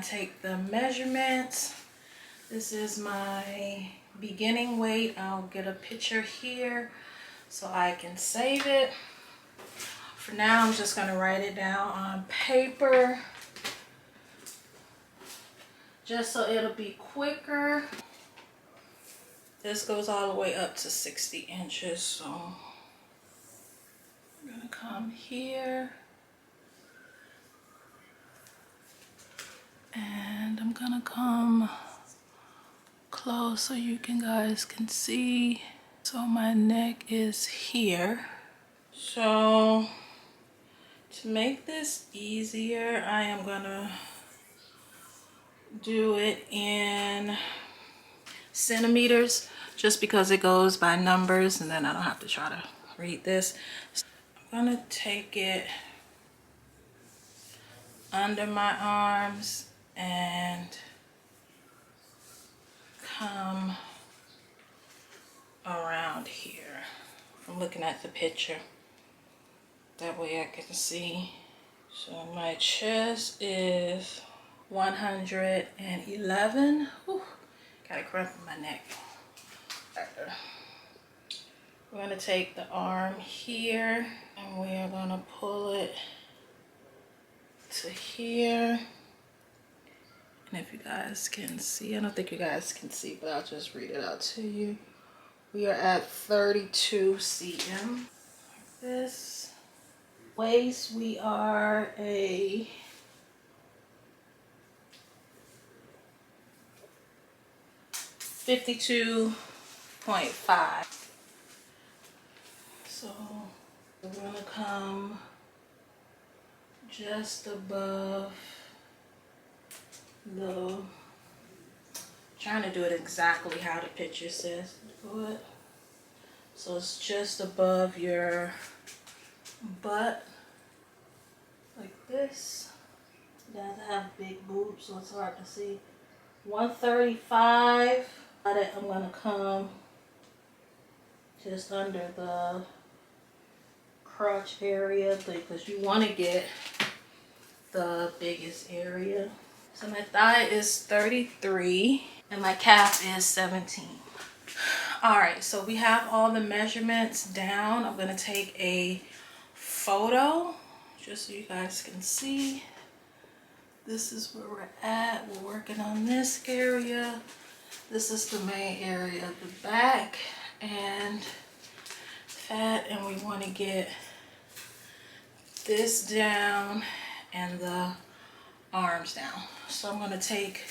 gonna take the measurements. This is my beginning weight. I'll get a picture here so I can save it. For now, I'm just gonna write it down on paper just so it'll be quicker. This goes all the way up to 60 inches, so I'm gonna come here and I'm gonna come close so you guys can see. So my neck is here. So to make this easier, I am gonna do it in centimeters just because it goes by numbers and then I don't have to try to read this. So I'm gonna take it under my arms and come around here from looking at the picture. That way I can see. So my chest is 111. Whew, got a cramp in my neck. We're gonna take the arm here and we are gonna pull it to here. And if you guys can see, I don't think you guys can see, but I'll just read it out to you. We are at 32 cm. Like this. Waist, we are a 52.5. So we're gonna come just above the, trying to do it exactly how the picture says. So it's just above your butt, like this. You guys have big boobs, so it's hard to see. 135. I'm gonna come just under the crotch area because you want to get the biggest area. So my thigh is 33 and my calf is 17. All right, so we have all the measurements down. I'm gonna take a photo just so you guys can see. This is where we're at. We're working on this area. This is the main area of the back and fat, and we want to get this down and the arms down. So I'm going to take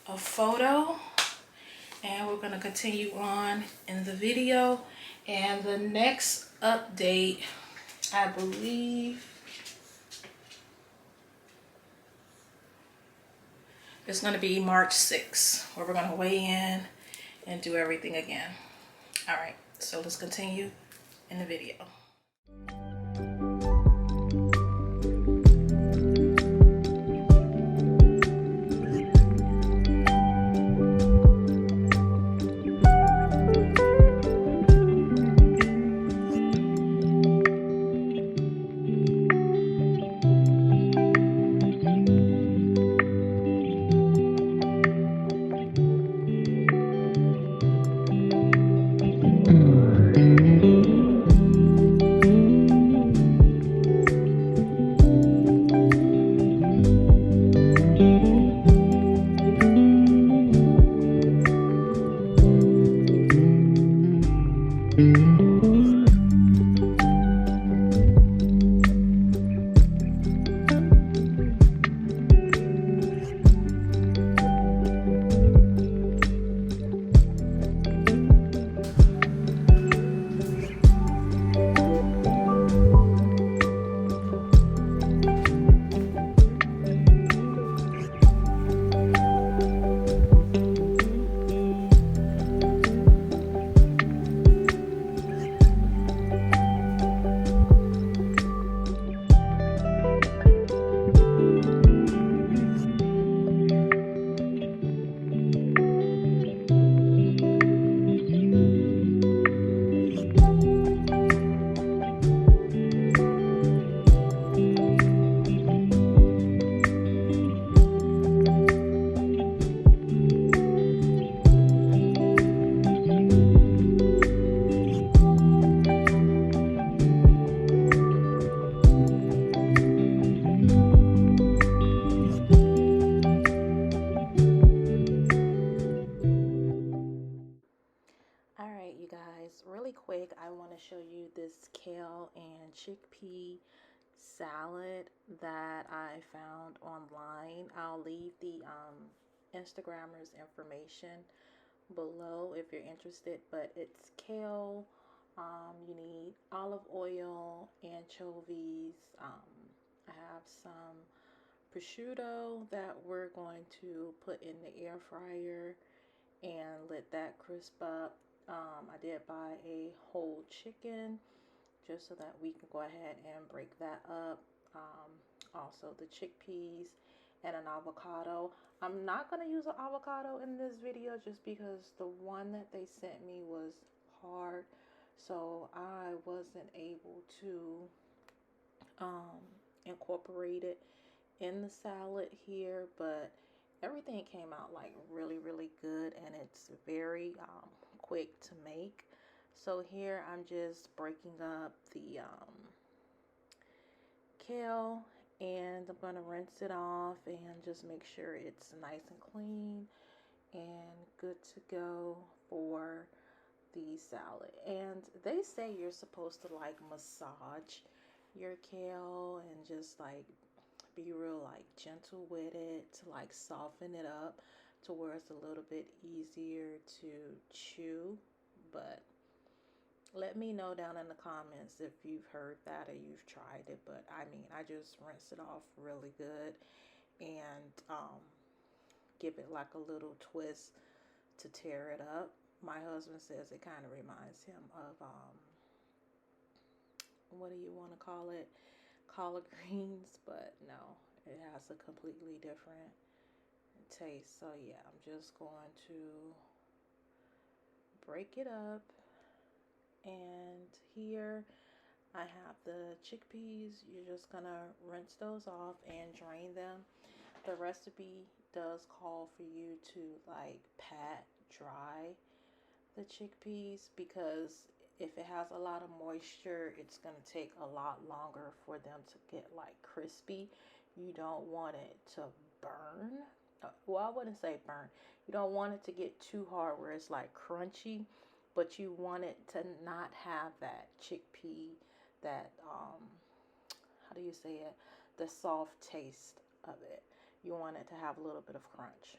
a photo and we're going to continue on in the video. And the next update, I believe, it's going to be March 6th, where we're going to weigh in and do everything again. All right, so let's continue in the video. quick, I want to show you this kale and chickpea salad that I found online. I'll leave the Instagrammer's information below if you're interested, but it's kale. You need olive oil, anchovies. I have some prosciutto that we're going to put in the air fryer and let that crisp up. I did buy a whole chicken just so that we can go ahead and break that up. Also the chickpeas and an avocado. I'm not going to use an avocado in this video just because the one that they sent me was hard, so I wasn't able to incorporate it in the salad here, but everything came out like really good, and it's very quick to make. So here I'm just breaking up the kale, and I'm going to rinse it off and just make sure it's nice and clean and good to go for the salad. And they say you're supposed to like massage your kale and just like be real like gentle with it to like soften it up to where it's a little bit easier to chew. But let me know down in the comments if you've heard that or you've tried it. But I mean, I just rinse it off really good and give it like a little twist to tear it up. My husband says it kind of reminds him of what do you want to call it, collard greens, but no, it has a completely different taste. So yeah, I'm just going to break it up. And here I have the chickpeas. You're just gonna rinse those off and drain them. The recipe does call for you to like pat dry the chickpeas, because if it has a lot of moisture, it's going to take a lot longer for them to get like crispy. You don't want it to burn. Well, I wouldn't say burn. You don't want it to get too hard where it's like crunchy, but you want it to not have that chickpea, that how do you say it, the soft taste of it. You want it to have a little bit of crunch.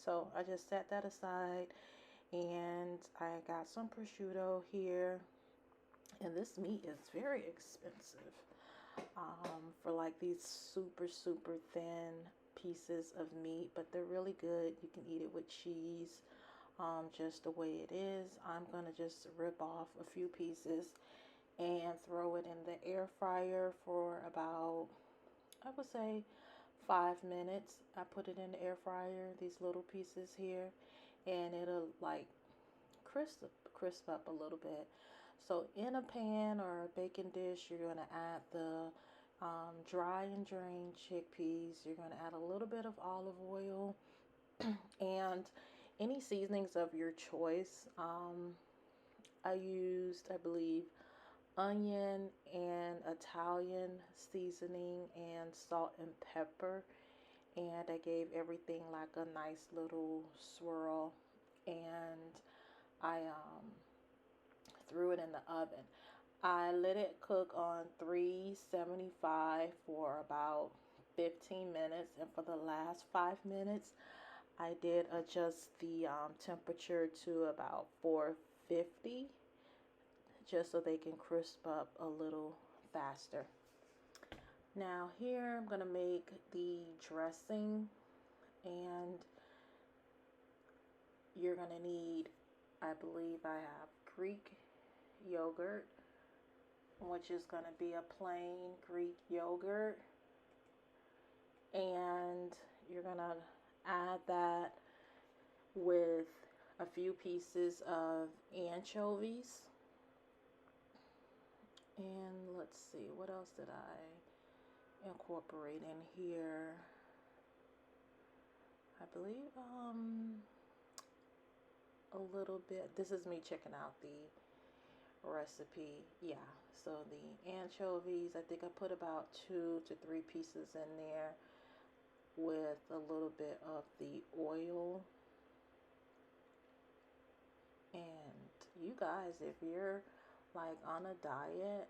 So I just set that aside, and I got some prosciutto here, and this meat is very expensive for like these super thin pieces of meat, but they're really good. You can eat it with cheese, just the way it is. I'm gonna just rip off a few pieces and throw it in the air fryer for about, I would say, 5 minutes. I put it in the air fryer, these little pieces here, and it'll like crisp up a little bit. So in a pan or a baking dish, you're going to add the dry and drained chickpeas. You're going to add a little bit of olive oil and any seasonings of your choice. I used, I believe, onion and Italian seasoning and salt and pepper, and I gave everything like a nice little swirl, and I threw it in the oven. I let it cook on 375 for about 15 minutes, and for the last 5 minutes I did adjust the temperature to about 450, just so they can crisp up a little faster. Now here I'm going to make the dressing, and you're going to need, I believe I have Greek yogurt, which is going to be a plain Greek yogurt, and you're going to add that with a few pieces of anchovies. And let's see, what else did I incorporate in here? I believe a little bit. This is me checking out the recipe. Yeah, so the anchovies, I think I put about 2 to 3 pieces in there with a little bit of the oil. And you guys, if you're like on a diet,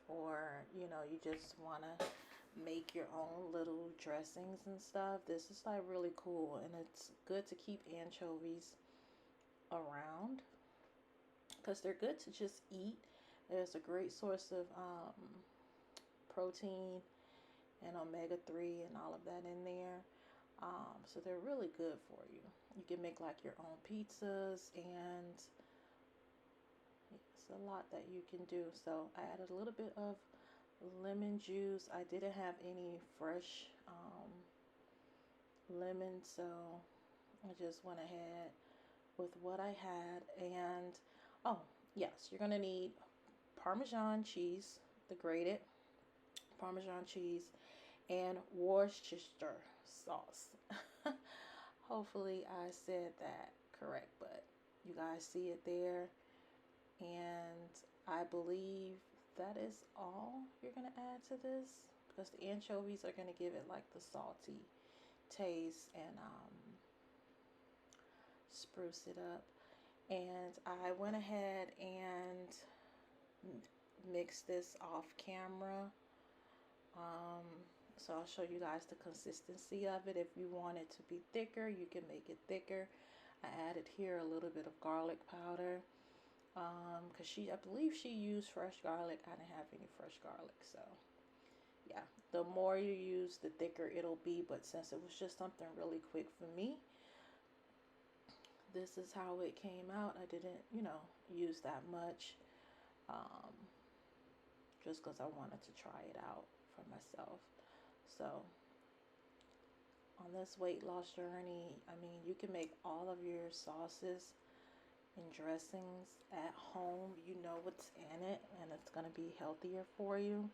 or you know, you just want to make your own little dressings and stuff, this is like really cool. And it's good to keep anchovies around because they're good to just eat. There's a great source of protein and omega-3 and all of that in there. So they're really good for you. You can make like your own pizzas, and it's a lot that you can do. So I added a little bit of lemon juice. I didn't have any fresh lemon, so I just went ahead with what I had. And oh yes, you're gonna need Parmesan cheese, the grated Parmesan cheese, and Worcestershire sauce. Hopefully I said that correct, but you guys see it there. And I believe that is all you're going to add to this, because the anchovies are going to give it like the salty taste and spruce it up. And I went ahead and mixed this off camera. So I'll show you guys the consistency of it. If you want it to be thicker, you can make it thicker. I added here a little bit of garlic powder, because I believe she used fresh garlic. I didn't have any fresh garlic, so yeah, the more you use, the thicker it'll be. But since it was just something really quick for me, this is how it came out. I didn't, you know, use that much, just because I wanted to try it out for myself. So on this weight loss journey, I mean, you can make all of your sauces and dressings at home. You know what's in it, and it's going to be healthier for you.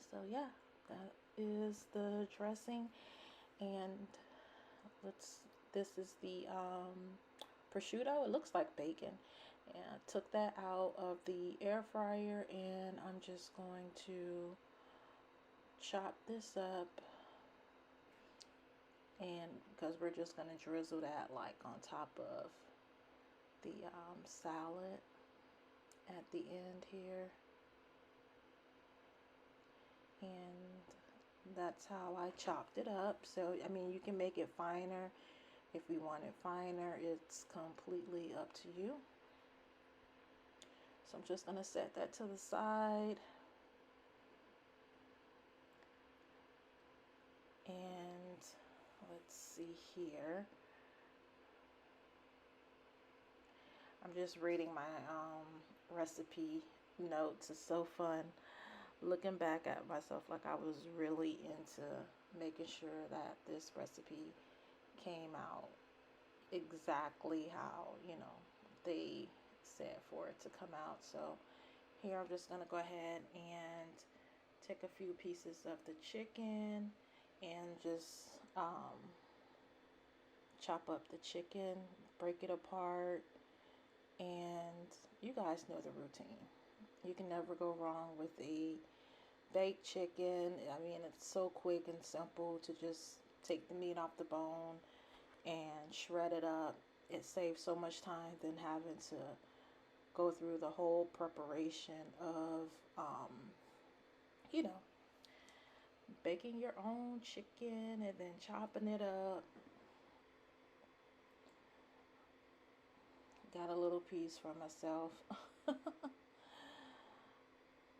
So yeah, that is the dressing. And this is the prosciutto. It looks like bacon. And I took that out of the air fryer, and I'm just going to chop this up, and because we're just going to drizzle that like on top of the salad at the end here. And that's how I chopped it up. So I mean, you can make it finer if you want it finer. It's completely up to you. So I'm just going to set that to the side. And let's see here. I'm just reading my recipe notes. It's so fun looking back at myself. Like, I was really into making sure that this recipe came out exactly how, you know, they said for it to come out. So here I'm just going to go ahead and take a few pieces of the chicken and just chop up the chicken, break it apart. And you guys know the routine. You can never go wrong with a baked chicken. I mean, it's so quick and simple to just take the meat off the bone and shred it up. It saves so much time than having to go through the whole preparation of, you know, baking your own chicken and then chopping it up. Got a little piece for myself.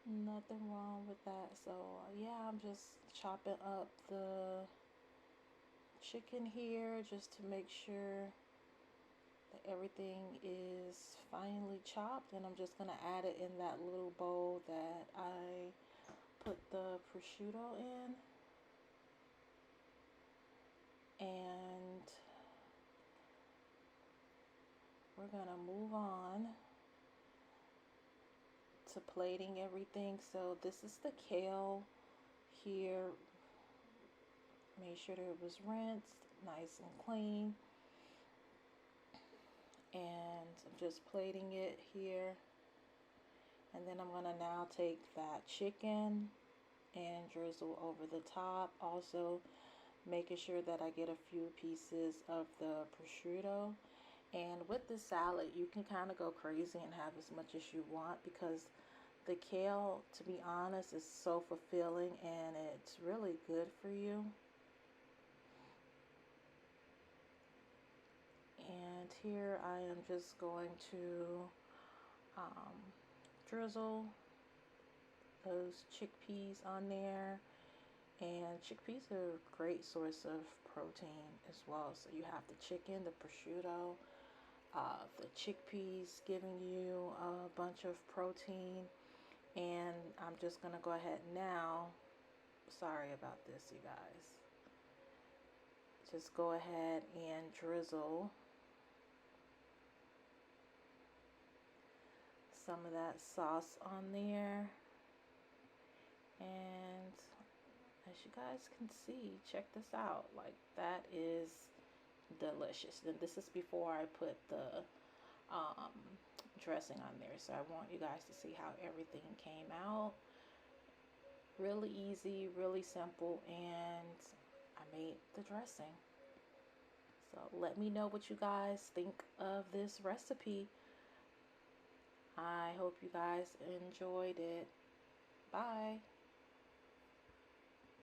Nothing wrong with that. So yeah, I'm just chopping up the chicken here just to make sure that everything is finely chopped. And I'm just going to add it in that little bowl that I put the prosciutto in. And we're going to move on to plating everything. So this is the kale here. Make sure that it was rinsed nice and clean. And I'm just plating it here. And then I'm going to now take that chicken and drizzle over the top. Also making sure that I get a few pieces of the prosciutto. And with this salad, you can kind of go crazy and have as much as you want, because the kale, to be honest, is so fulfilling and it's really good for you. And here I am just going to drizzle those chickpeas on there. And chickpeas are a great source of protein as well. So you have the chicken, the prosciutto, the chickpeas giving you a bunch of protein. And I'm just gonna go ahead now. Sorry about this, you guys. Just go ahead and drizzle some of that sauce on there. And as you guys can see, check this out. Like, that is delicious. And this is before I put the dressing on there. So I want you guys to see how everything came out. Really easy, really simple, and I made the dressing. So let me know what you guys think of this recipe. I hope you guys enjoyed it. Bye.